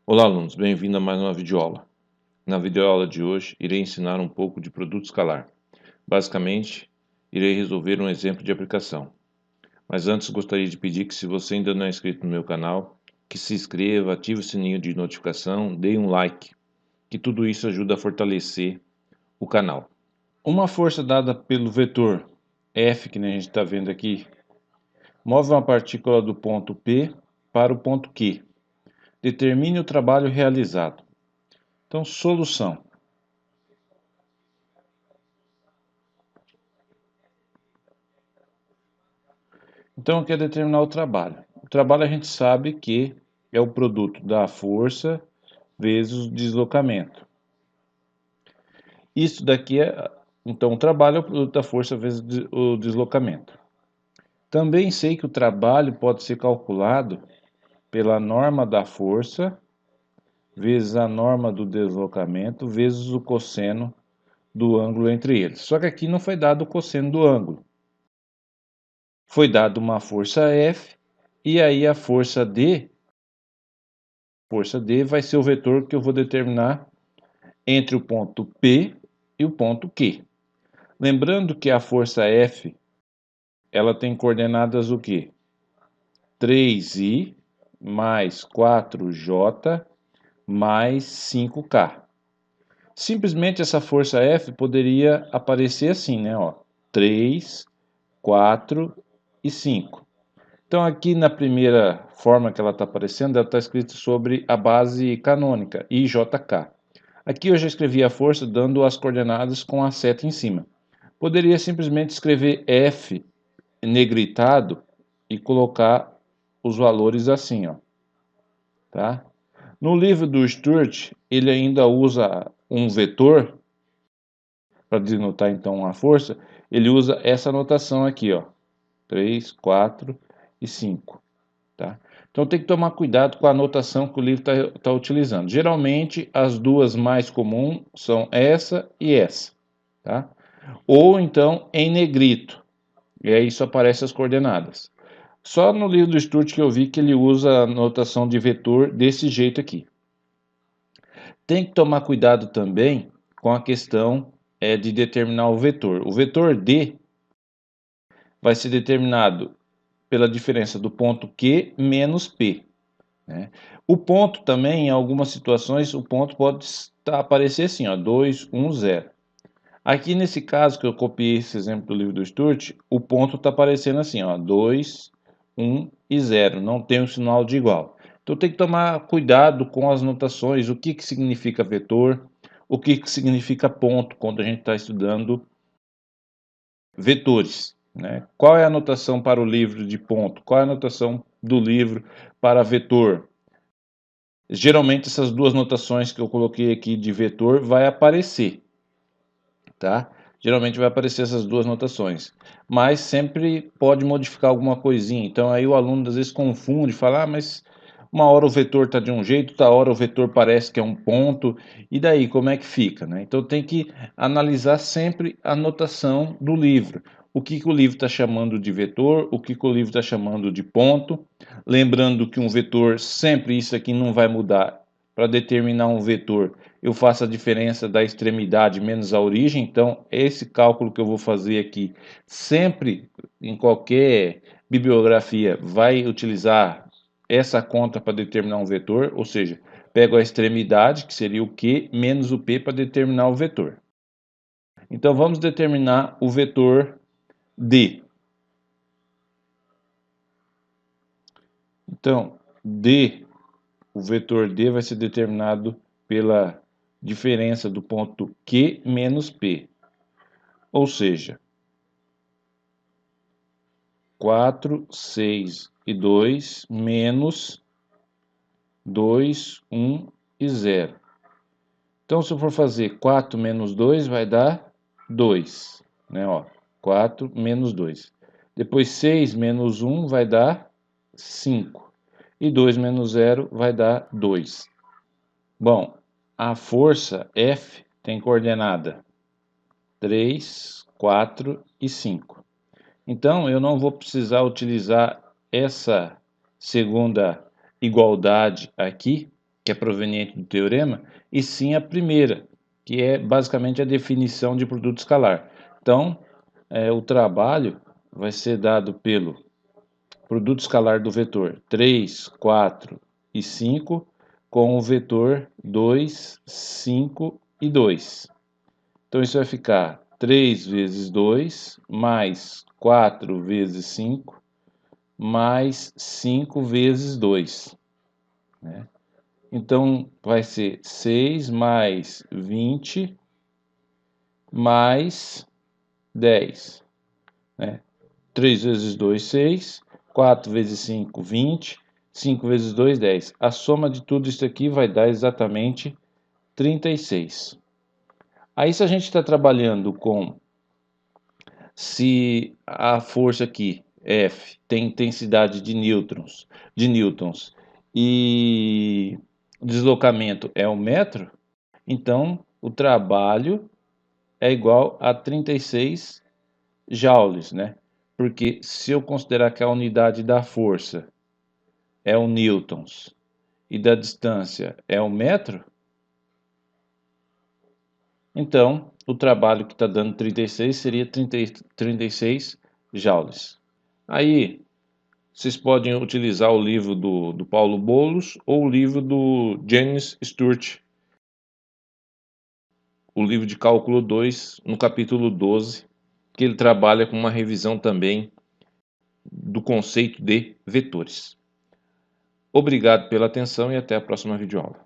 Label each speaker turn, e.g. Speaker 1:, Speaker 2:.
Speaker 1: Olá, alunos, bem-vindo a mais uma videoaula. Na videoaula de hoje, irei ensinar um pouco de produto escalar. Basicamente, irei resolver um exemplo de aplicação. Mas antes, gostaria de pedir que, se você ainda não é inscrito no meu canal, que se inscreva, ative o sininho de notificação, dê um like, que tudo isso ajuda a fortalecer o canal. Uma força dada pelo vetor F, que a gente está vendo aqui, move uma partícula do ponto P para o ponto Q. Determine o trabalho realizado. Então, solução. Então, quer determinar o trabalho. O trabalho a gente sabe que é o produto da força vezes o deslocamento. Isso daqui então, o trabalho é o produto da força vezes o deslocamento. Também sei que o trabalho pode ser calculado pela norma da força vezes a norma do deslocamento vezes o cosseno do ângulo entre eles. Só que aqui não foi dado o cosseno do ângulo. Foi dado uma força F e aí a força D vai ser o vetor que eu vou determinar entre o ponto P e o ponto Q. Lembrando que a força F, ela tem coordenadas o quê? 3i mais 4j mais 5k. Simplesmente essa força F poderia aparecer assim, né? Ó, 3, 4 e 5. Então aqui na primeira forma que ela está aparecendo, ela está escrita sobre a base canônica, IJK. Aqui eu já escrevi a força dando as coordenadas com a seta em cima. Poderia simplesmente escrever F negritado e colocar os valores assim, ó, tá? No livro do Sturt, ele ainda usa um vetor para denotar então a força. Ele usa essa notação aqui, ó, 3, 4 e 5. Tá? Então tem que tomar cuidado com a anotação que o livro está utilizando. Geralmente as duas mais comuns são essa e essa. Tá? Ou então em negrito. E aí só aparecem as coordenadas. Só no livro do Sturt que eu vi que ele usa a notação de vetor desse jeito aqui. Tem que tomar cuidado também com a questão de determinar o vetor. O vetor D vai ser determinado pela diferença do ponto Q menos P. Né? O ponto também, em algumas situações, o ponto pode aparecer assim, ó, 2, 1, 0. Aqui nesse caso que eu copiei esse exemplo do livro do Sturt, o ponto está aparecendo assim, ó, 2, 1 e 0, não tem um sinal de igual. Então tem que tomar cuidado com as notações, o que significa vetor, o que significa ponto, quando a gente está estudando vetores. Né? Qual é a notação para o livro de ponto? Qual é a notação do livro para vetor? Geralmente essas duas notações que eu coloquei aqui de vetor vai aparecer, tá? Geralmente vai aparecer essas duas notações, mas sempre pode modificar alguma coisinha. Então aí o aluno às vezes confunde, fala, mas uma hora o vetor está de um jeito, outra hora o vetor parece que é um ponto, e daí como é que fica, né? Então tem que analisar sempre a notação do livro. O que o livro está chamando de vetor, o que o livro está chamando de ponto. Lembrando que um vetor, sempre isso aqui não vai mudar. Para determinar um vetor, eu faço a diferença da extremidade menos a origem. Então, esse cálculo que eu vou fazer aqui, sempre em qualquer bibliografia, vai utilizar essa conta para determinar um vetor, ou seja, pego a extremidade, que seria o Q, menos o P para determinar o vetor. Então, vamos determinar o vetor D. Então, o vetor D vai ser determinado pela diferença do ponto Q menos P. Ou seja, 4, 6 e 2 menos 2, 1 e 0. Então, se eu for fazer 4 menos 2, vai dar 2. Né? Ó, 4 menos 2. Depois 6 menos 1 vai dar 5. E 2 menos 0 vai dar 2. Bom, a força F tem coordenada 3, 4 e 5. Então, eu não vou precisar utilizar essa segunda igualdade aqui, que é proveniente do teorema, e sim a primeira, que é basicamente a definição de produto escalar. Então, o trabalho vai ser dado pelo produto escalar do vetor 3, 4 e 5 com o vetor 2, 5 e 2. Então, isso vai ficar 3 vezes 2, mais 4 vezes 5, mais 5 vezes 2. Né? Então, vai ser 6 mais 20 mais 10. Né? 3 vezes 2, 6. 4 vezes 5, 20. 5 vezes 2, 10. A soma de tudo isso aqui vai dar exatamente 36. Aí, se a gente está trabalhando com... Se a força aqui, F, tem intensidade de newtons e deslocamento é 1 metro, então o trabalho é igual a 36 joules, né? Porque se eu considerar que a unidade da força é 1 newtons e da distância é 1 metro, então o trabalho que está dando 36 seria 36 joules. Aí vocês podem utilizar o livro do Paulo Boulos ou o livro do James Stewart, o livro de cálculo 2, no capítulo 12, que ele trabalha com uma revisão também do conceito de vetores. Obrigado pela atenção e até a próxima videoaula.